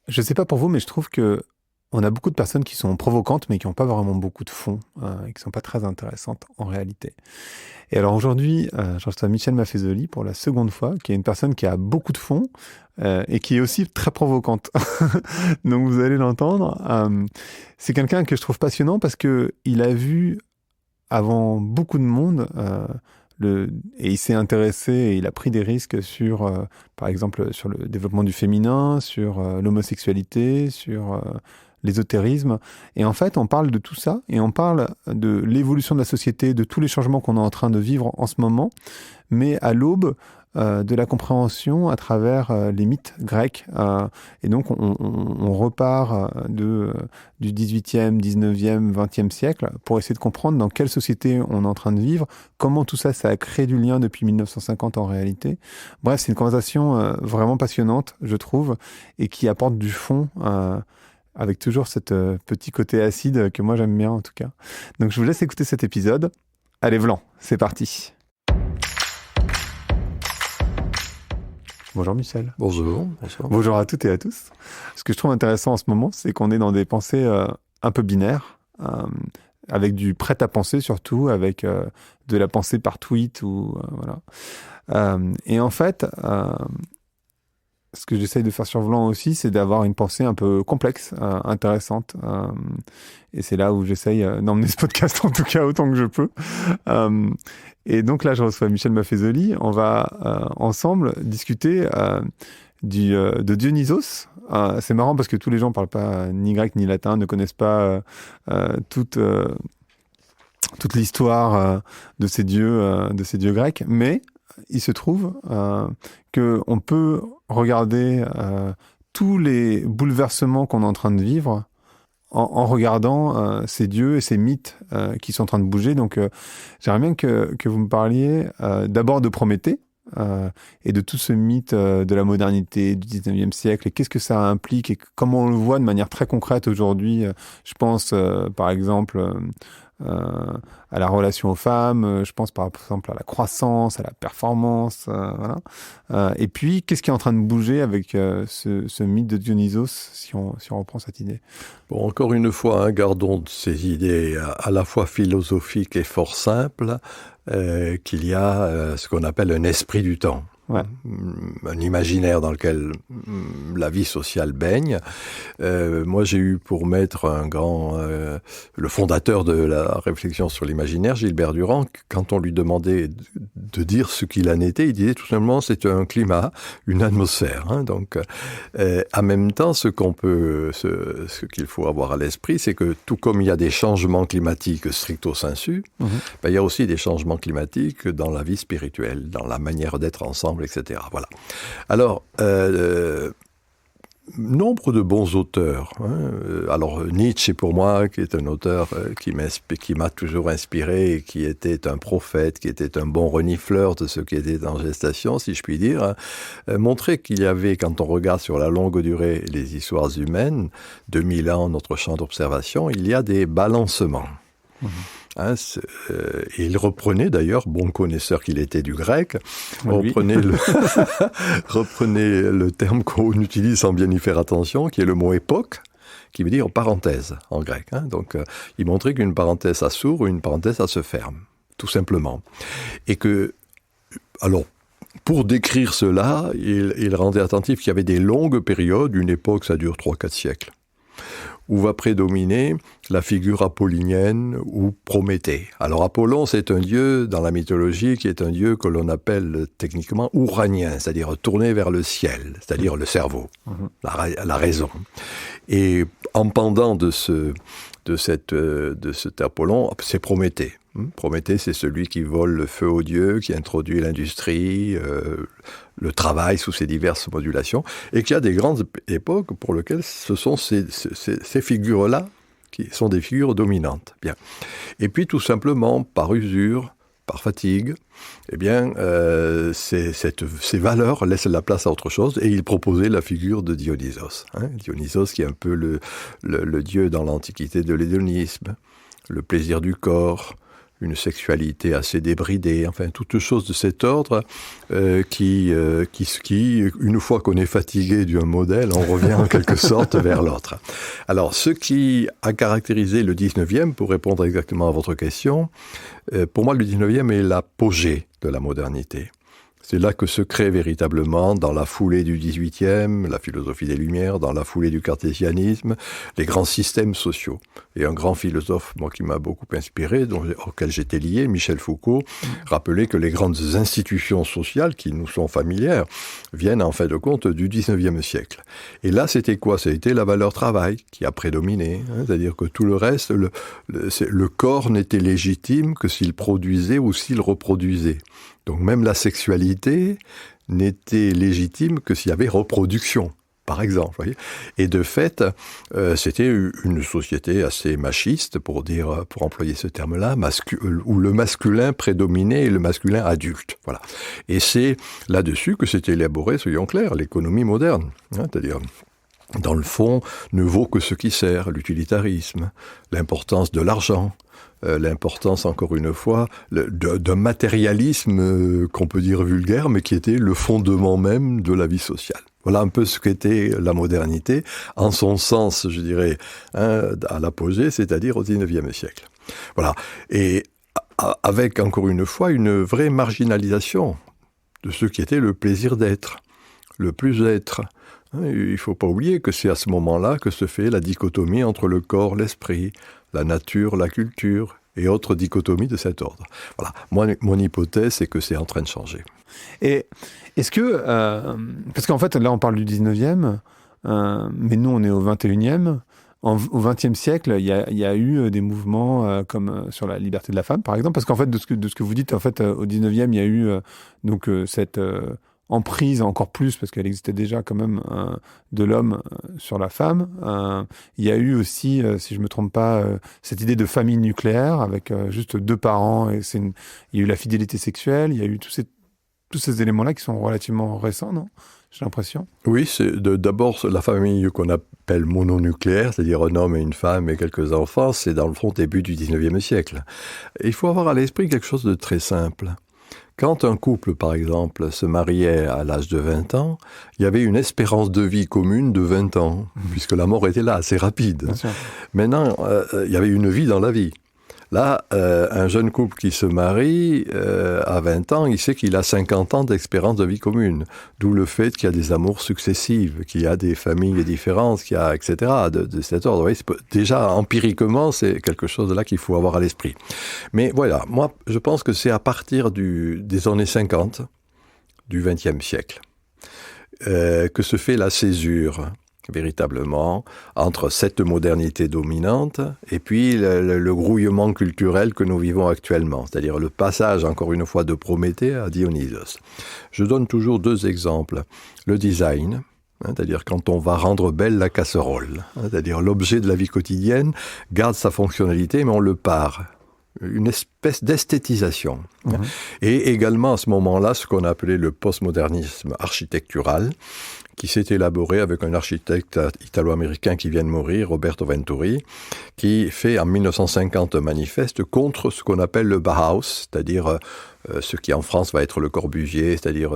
Je sais pas pour vous, mais je trouve que on a beaucoup de personnes qui sont provocantes, mais qui n'ont pas vraiment beaucoup de fond, et qui sont pas très intéressantes en réalité. Et alors aujourd'hui, je reçois Michel Maffezoli pour la seconde fois, qui est une personne qui a beaucoup de fond, et qui est aussi très provocante. Donc vous allez l'entendre. C'est quelqu'un que je trouve passionnant parce que il a vu avant beaucoup de monde. Et il s'est intéressé et il a pris des risques sur, par exemple, sur le développement du féminin, sur l'homosexualité, sur l'ésotérisme. Et en fait, on parle de tout ça et on parle de l'évolution de la société, de tous les changements qu'on est en train de vivre en ce moment, mais à l'aube de la compréhension à travers les mythes grecs. Et donc, on repart du 18e, 19e, 20e siècle pour essayer de comprendre dans quelle société on est en train de vivre, comment tout ça, ça a créé du lien depuis 1950 en réalité. Bref, c'est une conversation vraiment passionnante, je trouve, et qui apporte du fond, avec toujours cet petit côté acide que moi j'aime bien en tout cas. Donc, je vous laisse écouter cet épisode. Allez, Vlan, c'est parti. Bonjour Michel. Bonjour, bonsoir. Bonjour à toutes et à tous. Ce que je trouve intéressant en ce moment, c'est qu'on est dans des pensées un peu binaires, avec du prêt-à-penser surtout, avec de la pensée par tweet ou voilà. Et en fait, ce que j'essaye de faire sur Vlan aussi, c'est d'avoir une pensée un peu complexe, intéressante. Et c'est là où j'essaye d'emmener ce podcast, en tout cas autant que je peux. Et donc là, je reçois Michel Maffezoli. On va ensemble discuter de Dionysos. C'est marrant parce que tous les gens ne parlent pas ni grec ni latin, ne connaissent pas toute l'histoire de ces dieux grecs. Mais il se trouve qu'on peut regarder tous les bouleversements qu'on est en train de vivre en regardant ces dieux et ces mythes qui sont en train de bouger. Donc, j'aimerais bien que vous me parliez d'abord de Prométhée et de tout ce mythe de la modernité du 19e siècle et qu'est-ce que ça implique et comment on le voit de manière très concrète aujourd'hui. Je pense, par exemple, à la relation aux femmes, je pense par exemple à la croissance, à la performance, voilà. Et puis, qu'est-ce qui est en train de bouger avec ce mythe de Dionysos, si on reprend cette idée? Bon, encore une fois, gardons ces idées à la fois philosophiques et fort simples, qu'il y a ce qu'on appelle un esprit du temps. Ouais. Un imaginaire dans lequel la vie sociale baigne. Moi, j'ai eu pour maître le fondateur de la réflexion sur l'imaginaire, Gilbert Durand. Quand on lui demandait de dire ce qu'il en était, il disait tout simplement c'est un climat, une atmosphère. Donc, en même temps, ce qu'il faut avoir à l'esprit, c'est que tout comme il y a des changements climatiques stricto sensu, il y a aussi des changements climatiques dans la vie spirituelle, dans la manière d'être ensemble, etc. Voilà. Alors, nombre de bons auteurs. Alors, Nietzsche, pour moi, qui est un auteur qui m'a toujours inspiré, et qui était un prophète, qui était un bon renifleur de ce qui était en gestation, si je puis dire, montrait qu'il y avait, quand on regarde sur la longue durée les histoires humaines, 2000 ans, notre champ d'observation, il y a des balancements. Il reprenait d'ailleurs, bon connaisseur qu'il était du grec, reprenait le terme qu'on utilise sans bien y faire attention, qui est le mot époque, qui veut dire parenthèse en grec. Donc, il montrait qu'une parenthèse ça s'ouvre ou une parenthèse ça se ferme, tout simplement. Et que, alors, pour décrire cela, il rendait attentif qu'il y avait des longues périodes, une époque ça dure 3-4 siècles, où va prédominer la figure apollinienne ou Prométhée. Alors Apollon, c'est un dieu dans la mythologie qui est un dieu que l'on appelle techniquement ouranien, c'est-à-dire tourné vers le ciel, c'est-à-dire le cerveau, la raison. Et en pendant de cet Apollon, c'est Prométhée. Prométhée, c'est celui qui vole le feu aux dieux, qui introduit l'industrie, le travail sous ses diverses modulations, et qu'il y a des grandes époques pour lesquelles ce sont ces figures-là qui sont des figures dominantes. Bien. Et puis, tout simplement, par usure, par fatigue, eh bien, ces valeurs laissent la place à autre chose, et il proposait la figure de Dionysos. Dionysos qui est un peu le dieu dans l'Antiquité de l'hédonisme, le plaisir du corps, une sexualité assez débridée, enfin toutes choses de cet ordre qui, une fois qu'on est fatigué d'un modèle, on revient en quelque sorte vers l'autre. Alors, ce qui a caractérisé le 19e, pour répondre exactement à votre question, pour moi le 19e est l'apogée de la modernité. C'est là que se crée véritablement, dans la foulée du XVIIIe, la philosophie des Lumières, dans la foulée du cartésianisme, les grands systèmes sociaux. Et un grand philosophe, moi, qui m'a beaucoup inspiré, auquel j'étais lié, Michel Foucault, rappelait que les grandes institutions sociales qui nous sont familières viennent en fin de compte du XIXe siècle. Et là, c'était quoi? Ça a été la valeur travail qui a prédominé. C'est-à-dire que tout le reste, le corps n'était légitime que s'il produisait ou s'il reproduisait. Donc même la sexualité n'était légitime que s'il y avait reproduction, par exemple. Voyez. Et de fait, c'était une société assez machiste, pour employer ce terme-là, où le masculin prédominait et le masculin adulte. Voilà. Et c'est là-dessus que s'est élaboré, soyons clairs, l'économie moderne. C'est-à-dire, dans le fond, ne vaut que ce qui sert, l'utilitarisme, l'importance de l'argent. L'importance, encore une fois, d'un matérialisme qu'on peut dire vulgaire, mais qui était le fondement même de la vie sociale. Voilà un peu ce qu'était la modernité, en son sens, je dirais, à l'apogée, c'est-à-dire au XIXe siècle. Voilà. Et avec, encore une fois, une vraie marginalisation de ce qui était le plaisir d'être, le plus-être. Il ne faut pas oublier que c'est à ce moment-là que se fait la dichotomie entre le corps, l'esprit, la nature, la culture et autres dichotomies de cet ordre. Voilà. Mon hypothèse, c'est que c'est en train de changer. Et est-ce que... parce qu'en fait, là, on parle du 19e, mais nous, on est au 21e. Au XXe siècle, il y a eu des mouvements comme sur la liberté de la femme, par exemple. Parce qu'en fait, de ce que vous dites, en fait, au 19e, il y a eu cette... emprise encore plus, parce qu'elle existait déjà quand même, de l'homme sur la femme. Il y a eu aussi, si je me trompe pas, cette idée de famille nucléaire, avec juste 2 parents, et il y a eu la fidélité sexuelle, il y a eu tous ces éléments-là qui sont relativement récents, non? J'ai l'impression. Oui, c'est d'abord la famille qu'on appelle mononucléaire, c'est-à-dire un homme et une femme et quelques enfants, c'est dans le fond début du 19e siècle. Et il faut avoir à l'esprit quelque chose de très simple. Quand un couple, par exemple, se mariait à l'âge de 20 ans, il y avait une espérance de vie commune de 20 ans, puisque la mort était là, assez rapide. Maintenant, il y avait une vie dans la vie. Là, un jeune couple qui se marie à 20 ans, il sait qu'il a 50 ans d'espérance de vie commune. D'où le fait qu'il y a des amours successives, qu'il y a des familles différentes, qu'il y a, etc., de cet ordre. Oui, déjà, empiriquement, c'est quelque chose de là qu'il faut avoir à l'esprit. Mais voilà, moi, je pense que c'est à partir des années 50 du XXe siècle que se fait la césure, véritablement, entre cette modernité dominante et puis le grouillement culturel que nous vivons actuellement, c'est-à-dire le passage, encore une fois, de Prométhée à Dionysos. Je donne toujours 2 exemples. Le design, c'est-à-dire quand on va rendre belle la casserole, c'est-à-dire l'objet de la vie quotidienne garde sa fonctionnalité, mais on le pare. Une espèce d'esthétisation. Et également, à ce moment-là, ce qu'on a appelé le postmodernisme architectural, qui s'est élaboré avec un architecte italo-américain qui vient de mourir, Roberto Venturi, qui fait en 1950 un manifeste contre ce qu'on appelle le Bauhaus, c'est-à-dire ce qui en France va être le Corbusier, c'est-à-dire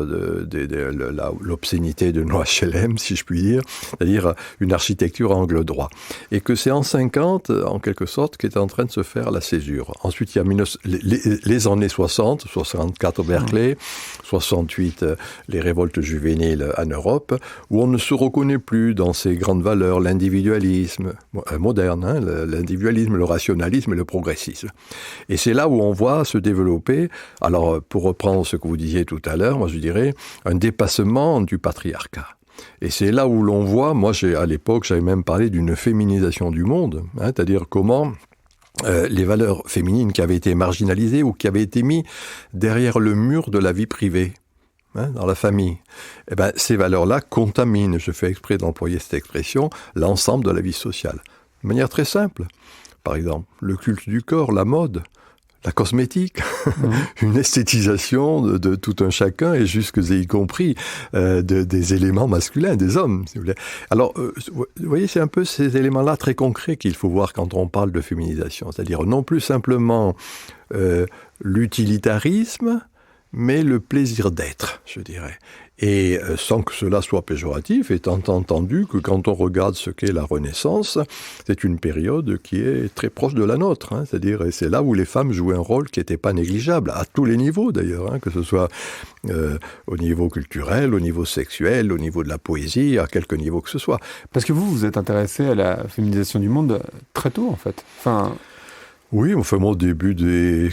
l'obscénité de nos HLM, si je puis dire, c'est-à-dire une architecture à angle droit. Et que c'est en 50, en quelque sorte, qu'est en train de se faire la césure. Ensuite, il y a les années 60, 64 Berkeley, 68 les révoltes juvéniles en Europe, où on ne se reconnaît plus dans ces grandes valeurs, l'individualisme moderne, l'individualisme, le rationalisme et le progressisme. Et c'est là où on voit se développer, alors pour reprendre ce que vous disiez tout à l'heure, moi je dirais un dépassement du patriarcat. Et c'est là où l'on voit, moi à l'époque j'avais même parlé d'une féminisation du monde, c'est-à-dire comment les valeurs féminines qui avaient été marginalisées ou qui avaient été mises derrière le mur de la vie privée, dans la famille, ces valeurs-là contaminent, je fais exprès d'employer cette expression, l'ensemble de la vie sociale. De manière très simple. Par exemple, le culte du corps, la mode, la cosmétique, une esthétisation de tout un chacun et jusque y compris des éléments masculins, des hommes, si vous voulez. Alors, vous voyez, c'est un peu ces éléments-là très concrets qu'il faut voir quand on parle de féminisation, c'est-à-dire non plus simplement l'utilitarisme, mais le plaisir d'être, je dirais. Et sans que cela soit péjoratif, étant entendu que quand on regarde ce qu'est la Renaissance, c'est une période qui est très proche de la nôtre. C'est-à-dire, et c'est là où les femmes jouaient un rôle qui n'était pas négligeable, à tous les niveaux d'ailleurs, que ce soit au niveau culturel, au niveau sexuel, au niveau de la poésie, à quelque niveau que ce soit. Parce que vous êtes intéressé à la féminisation du monde très tôt, en fait. Enfin... Oui, enfin, moi, au début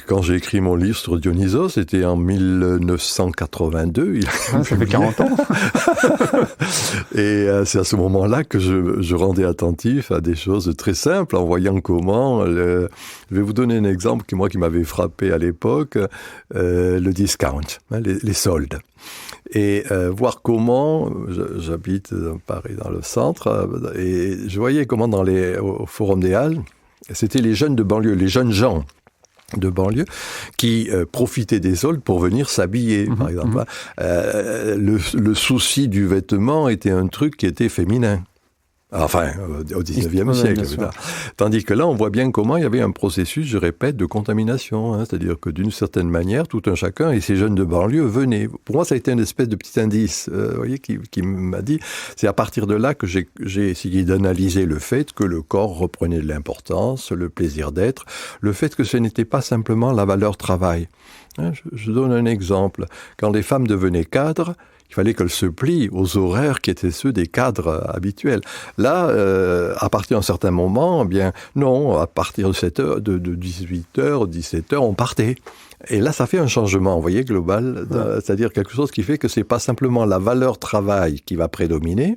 quand j'ai écrit mon livre sur Dionysos, c'était en 1982. Ça fait 40 ans. Et c'est à ce moment-là que je rendais attentif à des choses très simples, en voyant comment... Je vais vous donner un exemple qui m'avait frappé à l'époque, le discount, les soldes. Et voir comment, j'habite à Paris dans le centre, et je voyais comment au Forum des Halles, c'était les jeunes de banlieue, les jeunes gens de banlieue qui profitaient des soldes pour venir s'habiller, par exemple. Le souci du vêtement était un truc qui était féminin. Enfin, au 19e siècle. Tandis que là, on voit bien comment il y avait un processus, je répète, de contamination. C'est-à-dire que d'une certaine manière, tout un chacun et ces jeunes de banlieue venaient. Pour moi, ça a été une espèce de petit indice, vous voyez, qui m'a dit, c'est à partir de là que j'ai essayé d'analyser le fait que le corps reprenait de l'importance, le plaisir d'être, le fait que ce n'était pas simplement la valeur travail. Je donne un exemple. Quand les femmes devenaient cadres, il fallait qu'elles se plient aux horaires qui étaient ceux des cadres habituels. Là, à partir d'un certain moment, eh bien, non, à partir de 7h, de 18h, 17h, on partait. Et là, ça fait un changement, vous voyez, global, c'est-à-dire quelque chose qui fait que c'est pas simplement la valeur travail qui va prédominer.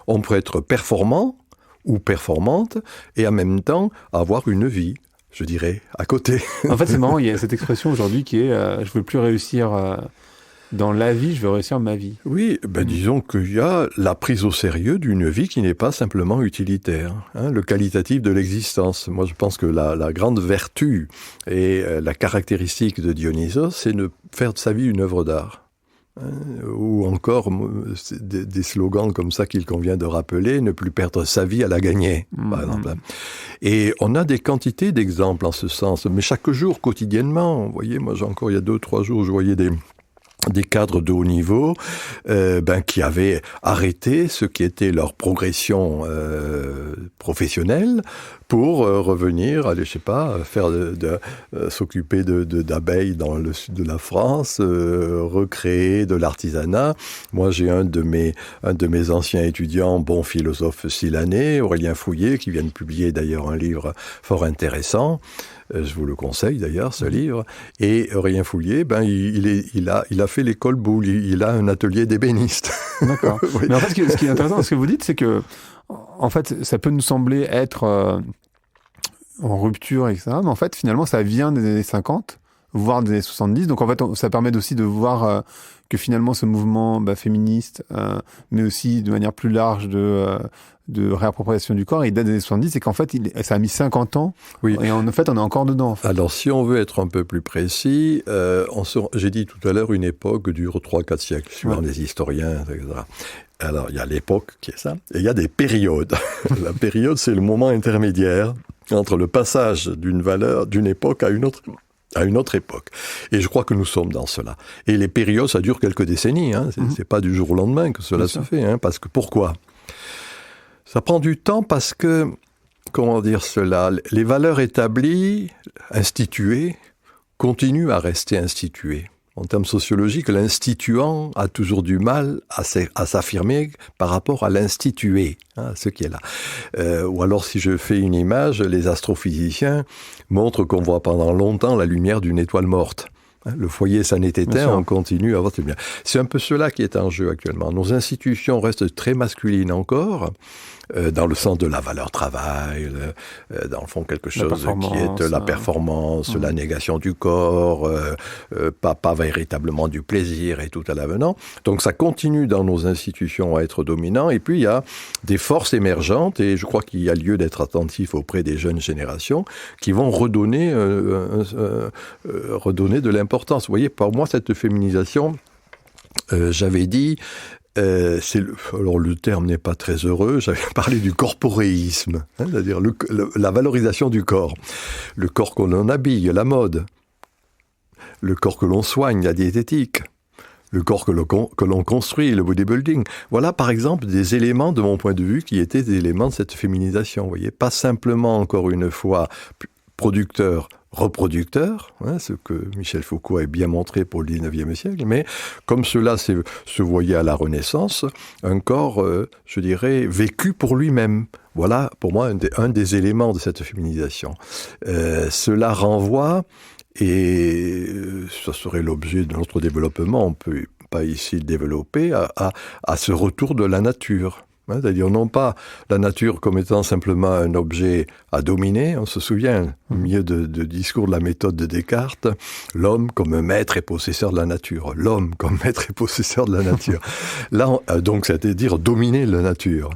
On peut être performant ou performante et en même temps avoir une vie, je dirais, à côté. En fait, c'est marrant, il y a cette expression aujourd'hui qui est je veux plus réussir dans la vie, je veux réussir ma vie. Oui, disons qu'il y a la prise au sérieux d'une vie qui n'est pas simplement utilitaire, le qualitatif de l'existence. Moi, je pense que la grande vertu et la caractéristique de Dionysos, c'est de faire de sa vie une œuvre d'art. Ou encore des slogans comme ça qu'il convient de rappeler, ne plus perdre sa vie à la gagner, par exemple. Et on a des quantités d'exemples en ce sens, mais chaque jour, quotidiennement, vous voyez, moi il y a 2-3 jours, je voyais des cadres de haut niveau qui avaient arrêté ce qui était leur progression professionnelle pour revenir, aller, je sais pas, s'occuper d'abeilles dans le sud de la France, recréer de l'artisanat. Moi, j'ai un de mes anciens étudiants, bon philosophe silanais, Aurélien Fouillé, qui vient de publier d'ailleurs un livre fort intéressant. Je vous le conseille d'ailleurs, ce livre. Et Aurélien Fouillé, il a fait l'école Boulle, il a un atelier d'ébéniste. D'accord. Oui. Mais en fait, ce qui est intéressant dans ce que vous dites, c'est que, en fait, ça peut nous sembler être en rupture, etc. Mais en fait, finalement, ça vient des années 50, voire des années 70. Donc, en fait, ça permet aussi de voir que finalement, ce mouvement féministe, mais aussi de manière plus large de réappropriation du corps, il date des années 70, et qu'en fait, ça a mis 50 ans, oui. Et en fait, on est encore dedans. En fait. Alors, si on veut être un peu plus précis, j'ai dit tout à l'heure, une époque dure 3-4 siècles, suivant les historiens, etc. Alors, il y a l'époque qui est ça, et il y a des périodes. La période, c'est le moment intermédiaire entre le passage d'une époque à une autre époque. Et je crois que nous sommes dans cela. Et les périodes, ça dure quelques décennies. C'est pas du jour au lendemain que cela se fait. Parce que pourquoi ? Ça prend du temps parce que, comment dire cela, les valeurs établies, instituées, continuent à rester instituées. En termes sociologiques, l'instituant a toujours du mal à s'affirmer par rapport à l'institué, ce qui est là. Ou alors, si je fais une image, les astrophysiciens montrent qu'on voit pendant longtemps la lumière d'une étoile morte. Le foyer s'en est éteint, on continue à voir cette lumière. C'est un peu cela qui est en jeu actuellement. Nos institutions restent très masculines encore. dans le sens de la valeur travail, dans le fond quelque chose qui est la performance, la négation du corps, pas véritablement du plaisir et tout à l'avenant. Donc ça continue dans nos institutions à être dominant. Et puis il y a des forces émergentes, et je crois qu'il y a lieu d'être attentif auprès des jeunes générations qui vont redonner de l'importance. Vous voyez, pour moi, cette féminisation, j'avais dit, alors le terme n'est pas très heureux, j'avais parlé du corporéisme, c'est-à-dire la valorisation du corps. Le corps que l'on habille, la mode. Le corps que l'on soigne, la diététique. Le corps que l'on construit, le bodybuilding. Voilà, par exemple, des éléments, de mon point de vue, qui étaient des éléments de cette féminisation. Vous voyez, pas simplement, encore une fois, producteur, reproducteur, ce que Michel Foucault a bien montré pour le 19e siècle, mais comme cela se voyait à la Renaissance, un corps, je dirais, vécu pour lui-même. Voilà, pour moi, un des éléments de cette féminisation. Cela renvoie, et ça serait l'objet de notre développement, on ne peut pas ici le développer, à ce retour de la nature. C'est-à-dire non pas la nature comme étant simplement un objet à dominer, on se souvient, au milieu de discours de la méthode de Descartes, l'homme comme maître et possesseur de la nature, l'homme comme maître et possesseur de la nature. Là, donc, c'est-à-dire dominer la nature,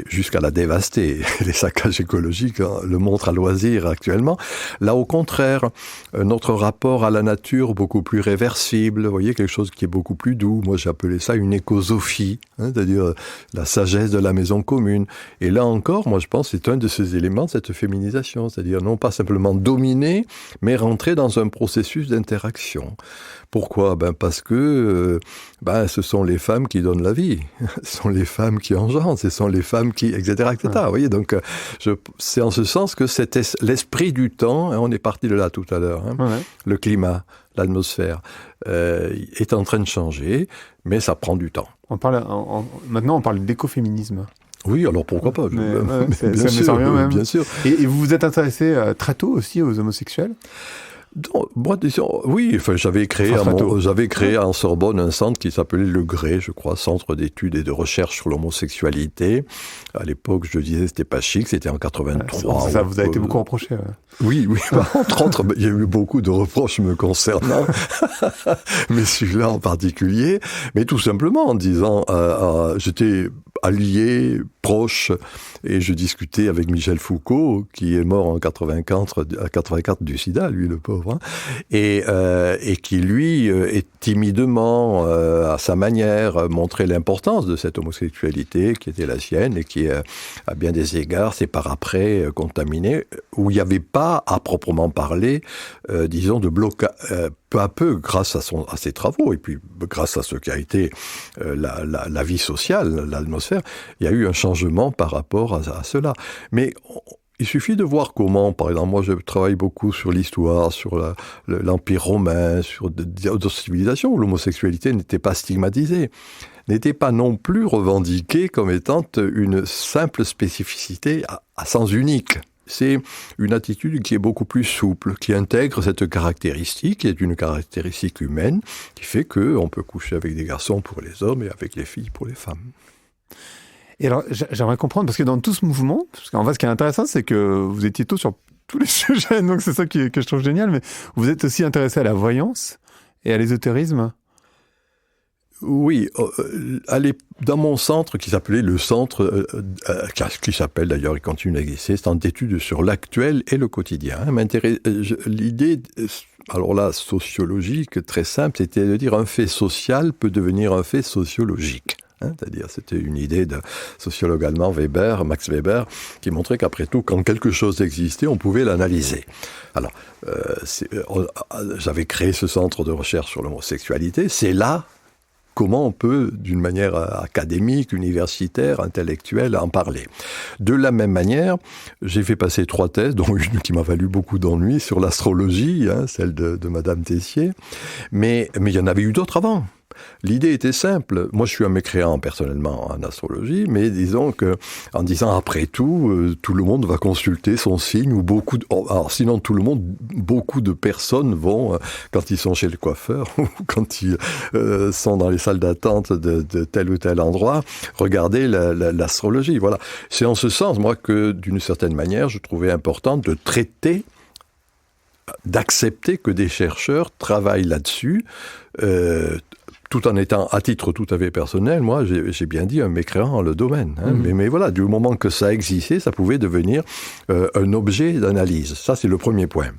jusqu'à la dévaster. Les saccages écologiques le montrent à loisir actuellement. Là, au contraire, notre rapport à la nature beaucoup plus réversible, vous voyez, quelque chose qui est beaucoup plus doux. Moi, j'ai appelé ça une écosophie, c'est-à-dire la sagesse de la maison commune. Et là encore, moi, je pense que c'est un de ces éléments de cette féminisation, c'est-à-dire non pas simplement dominer, mais rentrer dans un processus d'interaction. Pourquoi ? Parce que ce sont les femmes qui donnent la vie, ce sont les femmes qui engendrent, ce sont les femmes qui, etc., etc. Ouais. Vous voyez, donc c'est en ce sens que c'était l'esprit du temps, on est parti de là tout à l'heure, le climat, l'atmosphère est en train de changer, mais ça prend du temps. Maintenant, on parle d'écoféminisme. Oui, alors pourquoi pas bien sûr. Et vous vous êtes intéressé très tôt aussi aux homosexuels ? Non, moi, disons, oui, j'avais créé en Sorbonne un centre qui s'appelait Le Gré, je crois, Centre d'études et de recherche sur l'homosexualité. À l'époque, je disais, c'était pas chic, c'était en 83. Ça vous a été beaucoup reproché. Oui, entre autres, il y a eu beaucoup de reproches me concernant, mais celui-là en particulier. Mais tout simplement en disant, j'étais allié, proche, et je discutais avec Michel Foucault, qui est mort en 84 du sida, lui le pauvre, et qui lui est timidement, à sa manière, montré l'importance de cette homosexualité qui était la sienne et qui, à bien des égards, s'est par après contaminée, où il n'y avait pas, à proprement parler, disons, de blocage. Peu à peu, grâce à ses travaux, et puis grâce à ce qui a été la vie sociale, l'atmosphère, il y a eu un changement par rapport à cela. Mais il suffit de voir comment, par exemple, moi je travaille beaucoup sur l'histoire, sur l'Empire romain, sur d'autres civilisations où l'homosexualité n'était pas stigmatisée, n'était pas non plus revendiquée comme étant une simple spécificité à sens unique. C'est une attitude qui est beaucoup plus souple, qui intègre cette caractéristique, qui est une caractéristique humaine, qui fait qu'on peut coucher avec des garçons pour les hommes et avec les filles pour les femmes. Et alors, j'aimerais comprendre, parce que dans tout ce mouvement, parce qu'en fait, ce qui est intéressant, c'est que vous étiez tôt sur tous les sujets, donc c'est ça que je trouve génial, mais vous êtes aussi intéressé à la voyance et à l'ésotérisme. Oui, dans mon centre qui s'appelait le centre, qui s'appelle d'ailleurs, il continue d'exister, c'est un d'études sur l'actuel et le quotidien. L'idée, alors là, sociologique, très simple, c'était de dire un fait social peut devenir un fait sociologique. C'est-à-dire, c'était une idée de sociologue allemand Max Weber, qui montrait qu'après tout, quand quelque chose existait, on pouvait l'analyser. Alors, j'avais créé ce centre de recherche sur l'homosexualité, c'est là comment on peut, d'une manière académique, universitaire, intellectuelle, en parler. De la même manière, j'ai fait passer 3 thèses, dont une qui m'a valu beaucoup d'ennuis, sur l'astrologie, celle de Madame Tessier, mais il y en avait eu d'autres avant. L'idée était simple. Moi, je suis un mécréant personnellement en astrologie, mais disons que, en disant après tout, tout le monde va consulter son signe ou alors sinon tout le monde, beaucoup de personnes vont, quand ils sont chez le coiffeur ou quand ils sont dans les salles d'attente de tel ou tel endroit, regarder l'astrologie. Voilà. C'est en ce sens, moi, que d'une certaine manière, je trouvais important de traiter, d'accepter que des chercheurs travaillent là-dessus, tout en étant, à titre tout à fait personnel, moi, j'ai bien dit un mécréant dans le domaine. Hein, mais voilà, du moment que ça existait, ça pouvait devenir un objet d'analyse. Ça, c'est le premier point.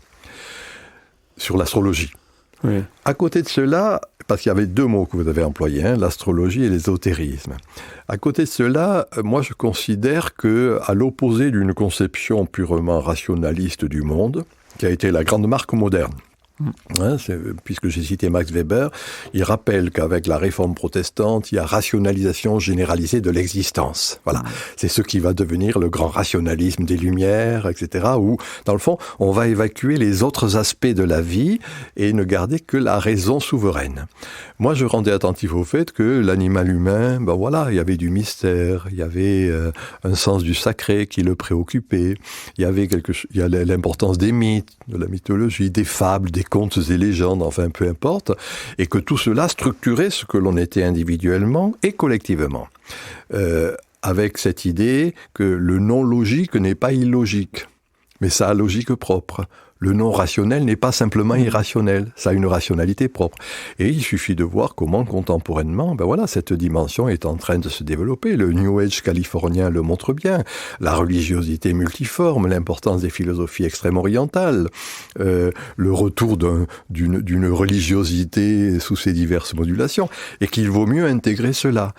Sur l'astrologie. Oui. À côté de cela, parce qu'il y avait deux mots que vous avez employés, hein, l'astrologie et l'ésotérisme. À côté de cela, moi, je considère que, à l'opposé d'une conception purement rationaliste du monde, qui a été la grande marque moderne, hein, puisque j'ai cité Max Weber, il rappelle qu'avec la réforme protestante, il y a rationalisation généralisée de l'existence. Voilà, c'est ce qui va devenir le grand rationalisme des Lumières, etc., où, dans le fond, on va évacuer les autres aspects de la vie et ne garder que la raison souveraine. Moi, je rendais attentif au fait que l'animal humain, ben voilà, il y avait du mystère, il y avait un sens du sacré qui le préoccupait, il y a l'importance des mythes, de la mythologie, des fables, des contes et légendes, enfin peu importe, et que tout cela structurait ce que l'on était individuellement et collectivement. Avec cette idée que le non-logique n'est pas illogique, mais ça a logique propre. Le non-rationnel n'est pas simplement irrationnel, ça a une rationalité propre. Et il suffit de voir comment contemporainement, ben voilà, cette dimension est en train de se développer. Le New Age californien le montre bien. La religiosité multiforme, l'importance des philosophies extrême-orientales, le retour d'une religiosité sous ses diverses modulations, et qu'il vaut mieux intégrer cela.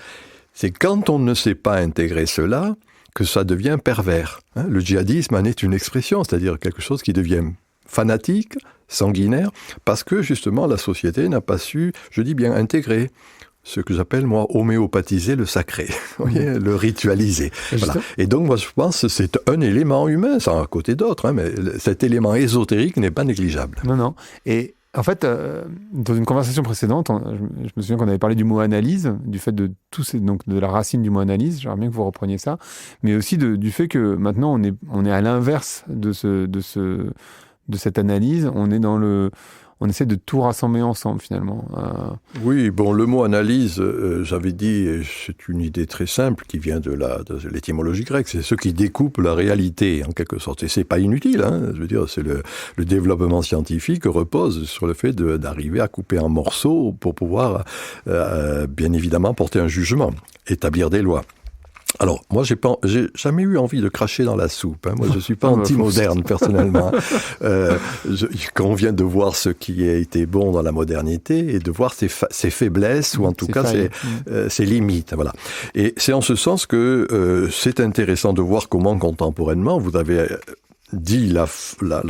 C'est quand on ne sait pas intégrer cela que ça devient pervers. Le djihadisme en est une expression, c'est-à-dire quelque chose qui devient fanatique, sanguinaire, parce que justement la société n'a pas su, je dis bien intégrer, ce que j'appelle moi homéopathiser le sacré, vous voyez, le ritualiser. Voilà. Et donc moi je pense que c'est un élément humain, ça à côté d'autres, hein, mais cet élément ésotérique n'est pas négligeable. Non. Et en fait, dans une conversation précédente, je me souviens qu'on avait parlé du mot analyse, du fait de donc de la racine du mot analyse. J'aimerais bien que vous repreniez ça, mais aussi du fait que maintenant on est à l'inverse de cette analyse. On essaie de tout rassembler ensemble, finalement. Oui, bon, le mot analyse, j'avais dit, c'est une idée très simple qui vient de l'étymologie grecque. C'est ce qui découpe la réalité, en quelque sorte. Et c'est pas inutile, hein. Je veux dire, c'est le développement scientifique repose sur le fait d'arriver à couper en morceaux pour pouvoir, bien évidemment, porter un jugement, établir des lois. Alors, moi, j'ai jamais eu envie de cracher dans la soupe. Hein. Moi, je suis pas anti-moderne, personnellement. Quand on vient de voir ce qui a été bon dans la modernité et de voir ses faiblesses, ou en tout cas ses limites. Voilà. Et c'est en ce sens que c'est intéressant de voir comment, contemporainement, vous avez dit la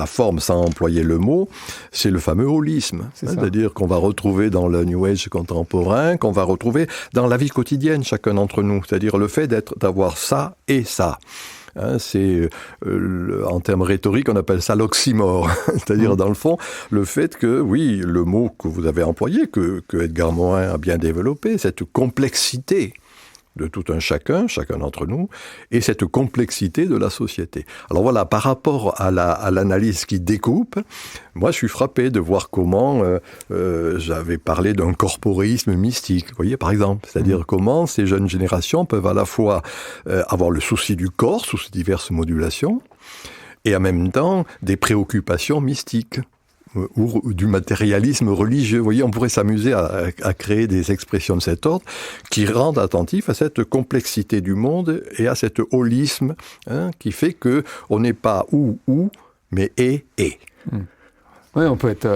forme sans employer le mot, c'est le fameux holisme. C'est-à-dire qu'on va retrouver dans le New Age contemporain, qu'on va retrouver dans la vie quotidienne, chacun d'entre nous. C'est-à-dire le fait d'avoir ça et ça. Hein, c'est en termes rhétoriques, on appelle ça l'oxymore. C'est-à-dire, dans le fond, le fait que, oui, le mot que vous avez employé, que Edgar Morin a bien développé, cette complexité de tout un chacun d'entre nous, et cette complexité de la société. Alors voilà, par rapport à l'analyse qui découpe, moi je suis frappé de voir comment j'avais parlé d'un corporéisme mystique, vous voyez, par exemple, c'est-à-dire comment ces jeunes générations peuvent à la fois avoir le souci du corps sous ses diverses modulations, et en même temps des préoccupations mystiques, ou du matérialisme religieux. Vous voyez, on pourrait s'amuser à créer des expressions de cet ordre qui rendent attentifs à cette complexité du monde et à cet holisme, hein, qui fait que on n'est pas ou, mais et. Oui, on peut être...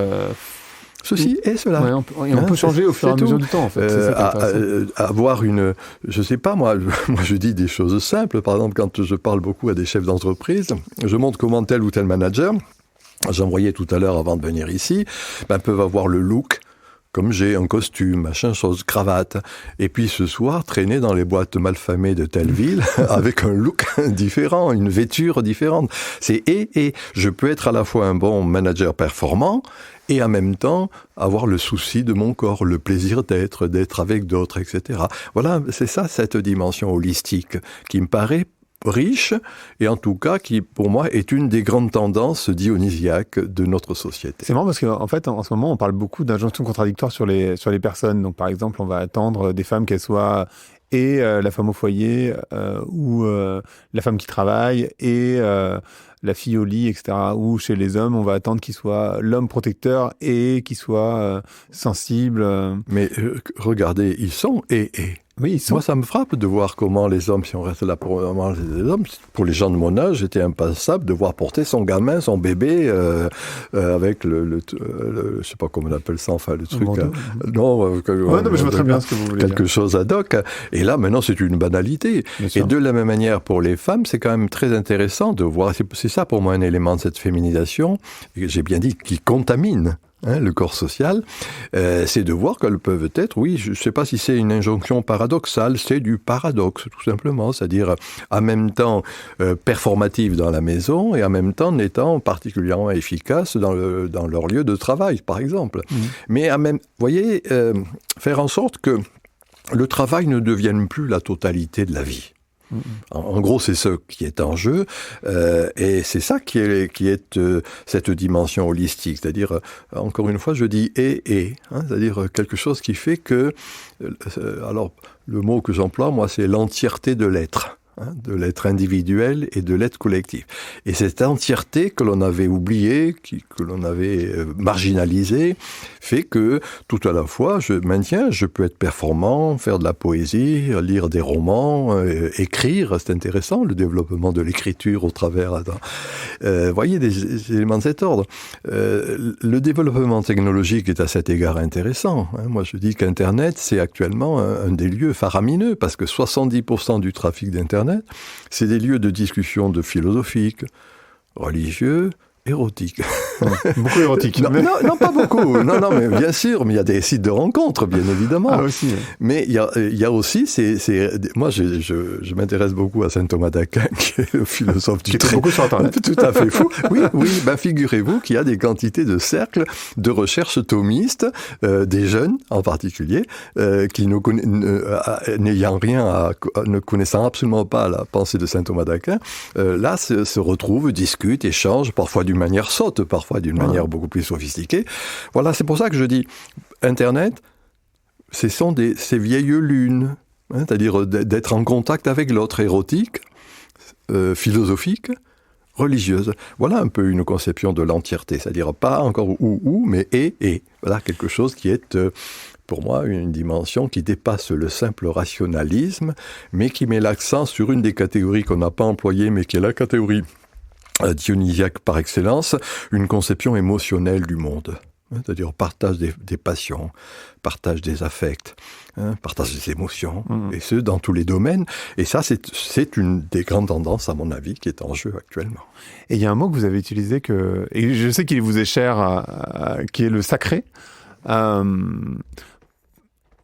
Ceci et cela. Ouais, on peut changer au fur et à mesure du temps, en fait. Avoir je sais pas, moi je dis des choses simples. Par exemple, quand je parle beaucoup à des chefs d'entreprise, je montre comment tel ou tel manager, j'en voyais tout à l'heure avant de venir ici, peuvent avoir le look comme j'ai un costume, machin chose, cravate. Et puis ce soir, traîner dans les boîtes malfamées de telle ville avec un look différent, une vêture différente. C'est et je peux être à la fois un bon manager performant et en même temps avoir le souci de mon corps, le plaisir d'être avec d'autres, etc. Voilà, c'est ça, cette dimension holistique qui me paraît riche, et en tout cas qui, pour moi, est une des grandes tendances dionysiaques de notre société. C'est marrant parce qu'en fait, en ce moment, on parle beaucoup d'injonctions contradictoires sur les personnes. Donc, par exemple, on va attendre des femmes qu'elles soient la femme au foyer ou la femme qui travaille et la fille au lit, etc. Ou chez les hommes, on va attendre qu'il soit l'homme protecteur et qu'il soit sensible. Mais regardez, ils sont Oui, ils sont... Moi, ça me frappe de voir comment les hommes, si on reste là pour manger des hommes, pour les gens de mon âge, c'était impensable de voir porter son gamin, son bébé, avec je sais pas comment on appelle ça, enfin le truc. Non, mais je vois très bien ce que vous voulez quelque dire. chose ad hoc. Et là, maintenant, c'est une banalité. Et de la même manière, pour les femmes, c'est quand même très intéressant de voir. C'est ça pour moi un élément de cette féminisation. Et j'ai bien dit qui contamine. Le corps social, c'est de voir qu'elles peuvent être, oui, je ne sais pas si c'est une injonction paradoxale, c'est du paradoxe, tout simplement, c'est-à-dire en même temps performative dans la maison et en même temps n'étant particulièrement efficace dans leur lieu de travail, par exemple. Mais vous voyez, faire en sorte que le travail ne devienne plus la totalité de la vie. En gros, c'est ce qui est en jeu, et c'est ça qui est cette dimension holistique, c'est-à-dire, encore une fois, je dis c'est-à-dire quelque chose qui fait que, alors, le mot que j'emploie, moi, c'est l'entièreté de l'être. De l'être individuel et de l'être collectif. Et cette entièreté que l'on avait oubliée, que l'on avait marginalisée, fait que tout à la fois, je peux être performant, faire de la poésie, lire des romans, écrire, c'est intéressant, le développement de l'écriture au travers. Voyez des éléments de cet ordre. Le développement technologique est à cet égard intéressant. Moi, je dis qu'Internet, c'est actuellement un des lieux faramineux, parce que 70% du trafic d'Internet, c'est des lieux de discussion de philosophiques, religieux, érotiques. Beaucoup érotiques. Non, pas beaucoup. Non, mais bien sûr, mais il y a des sites de rencontres, bien évidemment. Ah, aussi. Mais il y a aussi, moi, je m'intéresse beaucoup à saint Thomas d'Aquin, qui est le philosophe du trait. Beaucoup sur Internet. Tout à fait fou. Oui, figurez-vous qu'il y a des quantités de cercles de recherche thomistes, des jeunes en particulier, qui ne connaissant absolument pas la pensée de saint Thomas d'Aquin, là, se retrouvent, discutent, échangent, parfois d'une manière sotte, parfois d'une manière beaucoup plus sophistiquée. Voilà, c'est pour ça que je dis, Internet, ce sont ces vieilles lunes, c'est-à-dire d'être en contact avec l'autre, érotique, philosophique, religieuse. Voilà un peu une conception de l'entièreté, c'est-à-dire pas encore ou, mais et. Voilà quelque chose qui est... pour moi, une dimension qui dépasse le simple rationalisme, mais qui met l'accent sur une des catégories qu'on n'a pas employées, mais qui est la catégorie dionysiaque par excellence, une conception émotionnelle du monde. C'est-à-dire partage des passions, partage des affects, partage des émotions, et ce, dans tous les domaines. Et ça, c'est une des grandes tendances, à mon avis, qui est en jeu actuellement. Et il y a un mot que vous avez utilisé, et je sais qu'il vous est cher, qui est le sacré.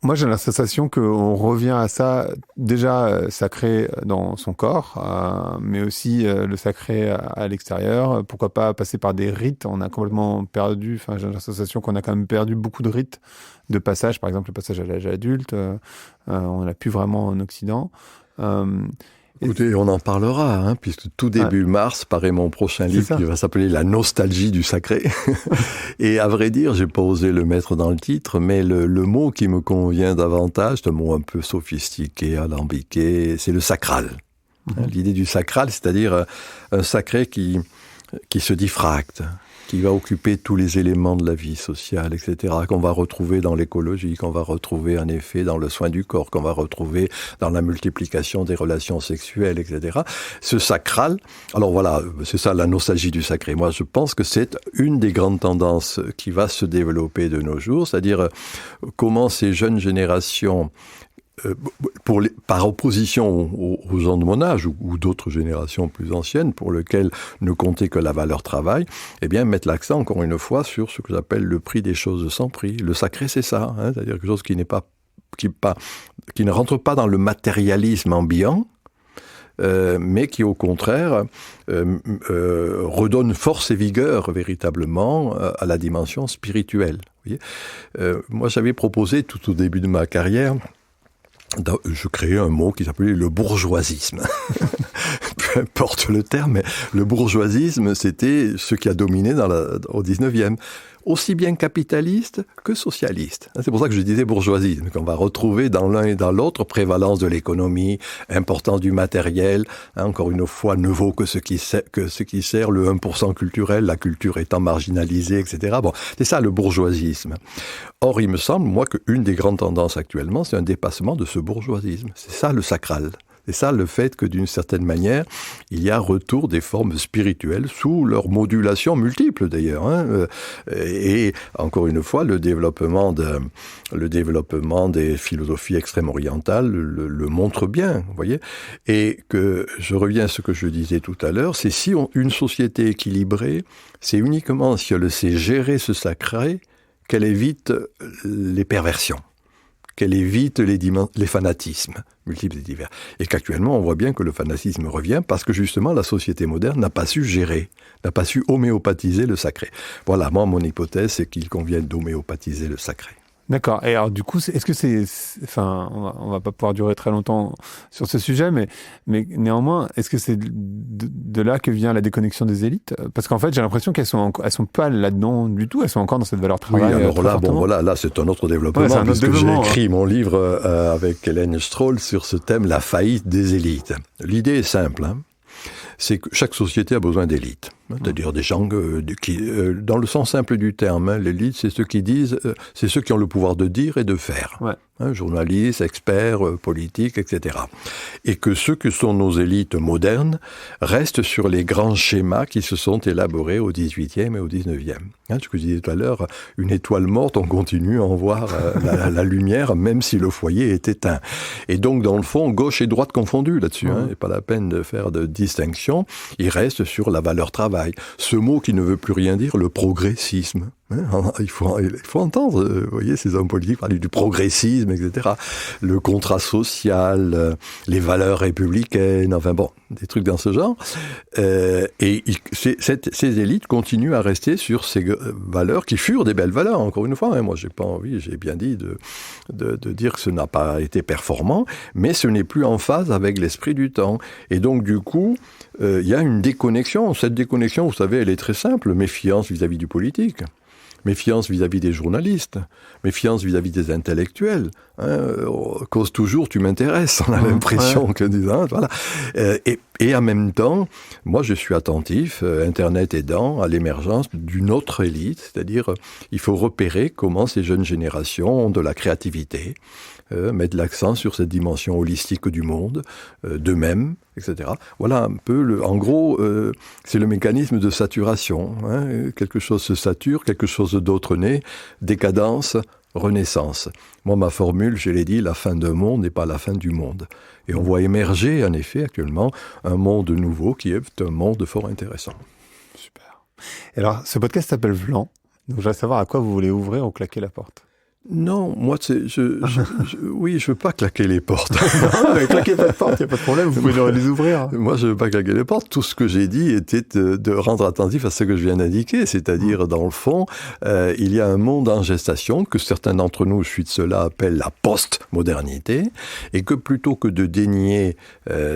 Moi, j'ai la sensation qu'on revient à ça, déjà sacré dans son corps, mais aussi le sacré à l'extérieur. Pourquoi pas passer par des rites? On a complètement perdu, j'ai la sensation qu'on a quand même perdu beaucoup de rites de passage. Par exemple, le passage à l'âge adulte, on n'a plus vraiment en Occident. Écoutez, on en parlera, puisque tout début mars paraît mon prochain livre qui va s'appeler « La nostalgie du sacré ». Et à vrai dire, j'ai pas osé le mettre dans le titre, mais le mot qui me convient davantage, c'est un mot un peu sophistiqué, alambiqué, c'est le sacral. L'idée du sacral, c'est-à-dire un sacré qui se diffracte, qui va occuper tous les éléments de la vie sociale, etc., qu'on va retrouver dans l'écologie, qu'on va retrouver en effet dans le soin du corps, qu'on va retrouver dans la multiplication des relations sexuelles, etc. Ce sacral, alors voilà, c'est ça la nostalgie du sacré. Moi, je pense que c'est une des grandes tendances qui va se développer de nos jours, c'est-à-dire comment ces jeunes générations par opposition aux gens de mon âge ou d'autres générations plus anciennes pour lesquelles ne comptait que la valeur travail, eh bien mettre l'accent encore une fois sur ce que j'appelle le prix des choses sans prix. Le sacré, c'est ça, hein, c'est-à-dire quelque chose qui ne rentre pas dans le matérialisme ambiant, mais qui au contraire redonne force et vigueur véritablement à la dimension spirituelle. Vous voyez, moi j'avais proposé tout au début de ma carrière, je créais un mot qui s'appelait le bourgeoisisme. Peu importe le terme, mais le bourgeoisisme, c'était ce qui a dominé au 19e. Aussi bien capitaliste que socialiste. C'est pour ça que je disais bourgeoisisme, qu'on va retrouver dans l'un et dans l'autre prévalence de l'économie, importance du matériel, encore une fois, ne vaut que ce qui sert, le 1% culturel, la culture étant marginalisée, etc. Bon, c'est ça le bourgeoisisme. Or, il me semble, moi, qu'une des grandes tendances actuellement, c'est un dépassement de ce bourgeoisisme. C'est ça le sacral. C'est ça le fait que d'une certaine manière, il y a retour des formes spirituelles sous leur modulation multiple d'ailleurs. Hein, et encore une fois, le développement des philosophies extrême-orientales le montre bien, vous voyez. Et que je reviens à ce que je disais tout à l'heure, c'est si une société équilibrée, c'est uniquement si elle sait gérer ce sacré qu'elle évite les perversions, qu'elle évite les fanatismes multiples et divers. Et qu'actuellement, on voit bien que le fanatisme revient parce que justement, la société moderne n'a pas su gérer, n'a pas su homéopathiser le sacré. Voilà, moi, mon hypothèse, c'est qu'il convient d'homéopathiser le sacré. D'accord. Et alors, du coup, est-ce que enfin, on va pas pouvoir durer très longtemps sur ce sujet, mais néanmoins, est-ce que c'est de là que vient la déconnexion des élites? Parce qu'en fait, j'ai l'impression qu'elles sont pas là-dedans du tout. Elles sont encore dans cette valeur travail. Oui, alors là, c'est un autre développement, puisque j'ai écrit mon livre avec Hélène Stroll sur ce thème, la faillite des élites. L'idée est simple, hein. C'est que chaque société a besoin d'élites. C'est-à-dire des gens qui, dans le sens simple du terme, hein, l'élite, c'est ceux qui disent, c'est ceux qui ont le pouvoir de dire et de faire. Ouais. Hein, journalistes, experts, politiques, etc. Et que ceux que sont nos élites modernes restent sur les grands schémas qui se sont élaborés au XVIIIe et au XIXe. Hein, ce que je disais tout à l'heure, une étoile morte, on continue à en voir la lumière, même si le foyer est éteint. Et donc, dans le fond, gauche et droite confondues là-dessus. Hein, et pas la peine de faire de distinction. Il reste sur la valeur travail. Ce mot qui ne veut plus rien dire, le progressisme. Il faut entendre, vous voyez, ces hommes politiques parler du progressisme, etc. Le contrat social, les valeurs républicaines, enfin bon, des trucs dans ce genre. Et ces élites continuent à rester sur ces valeurs qui furent des belles valeurs, encore une fois. Hein. Moi, j'ai pas envie, j'ai bien dit de dire que ce n'a pas été performant, mais ce n'est plus en phase avec l'esprit du temps. Et donc, du coup, il y a une déconnexion. Cette déconnexion, vous savez, elle est très simple. Méfiance vis-à-vis du politique. Méfiance vis-à-vis des journalistes, méfiance vis-à-vis des intellectuels. Hein, cause toujours, tu m'intéresses. On a l'impression que voilà. Et en même temps, moi, je suis attentif, Internet aidant, à l'émergence d'une autre élite, c'est-à-dire, il faut repérer comment ces jeunes générations ont de la créativité, mettre l'accent sur cette dimension holistique du monde, d'eux-mêmes, etc. Voilà un peu, en gros, c'est le mécanisme de saturation. Hein, quelque chose se sature, quelque chose d'autre naît, décadence, renaissance. Moi, ma formule, je l'ai dit, la fin d'un monde n'est pas la fin du monde. Et on voit émerger, en effet, actuellement, un monde nouveau qui est un monde fort intéressant. Super. Et alors, ce podcast s'appelle Vlan. Donc, je voudrais savoir à quoi vous voulez ouvrir ou claquer la porte. Non, moi, oui, je veux pas claquer les portes. Non, mais claquez pas de porte, il n'y a pas de problème, vous pouvez les ouvrir. Moi, je veux pas claquer les portes. Tout ce que j'ai dit était de rendre attentif à ce que je viens d'indiquer, c'est-à-dire, dans le fond, il y a un monde en gestation que certains d'entre nous, suite cela, appellent la post-modernité, et que plutôt que de dénier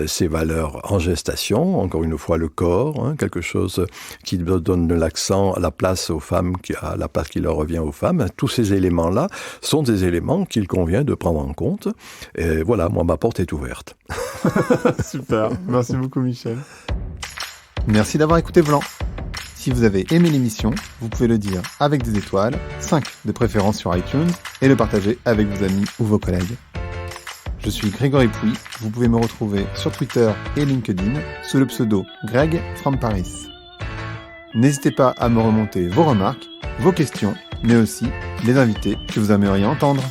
ces valeurs en gestation, encore une fois, le corps, hein, quelque chose qui donne de l'accent à la place aux femmes, à la place qui leur revient aux femmes, tous ces éléments-là sont des éléments qu'il convient de prendre en compte. Et voilà, moi, ma porte est ouverte. Super. Merci beaucoup, Michel. Merci d'avoir écouté Vlan. Si vous avez aimé l'émission, vous pouvez le dire avec des étoiles, 5 de préférence sur iTunes, et le partager avec vos amis ou vos collègues. Je suis Grégory Pouy. Vous pouvez me retrouver sur Twitter et LinkedIn sous le pseudo Greg from Paris. N'hésitez pas à me remonter vos remarques, vos questions, mais aussi les invités que vous aimeriez entendre.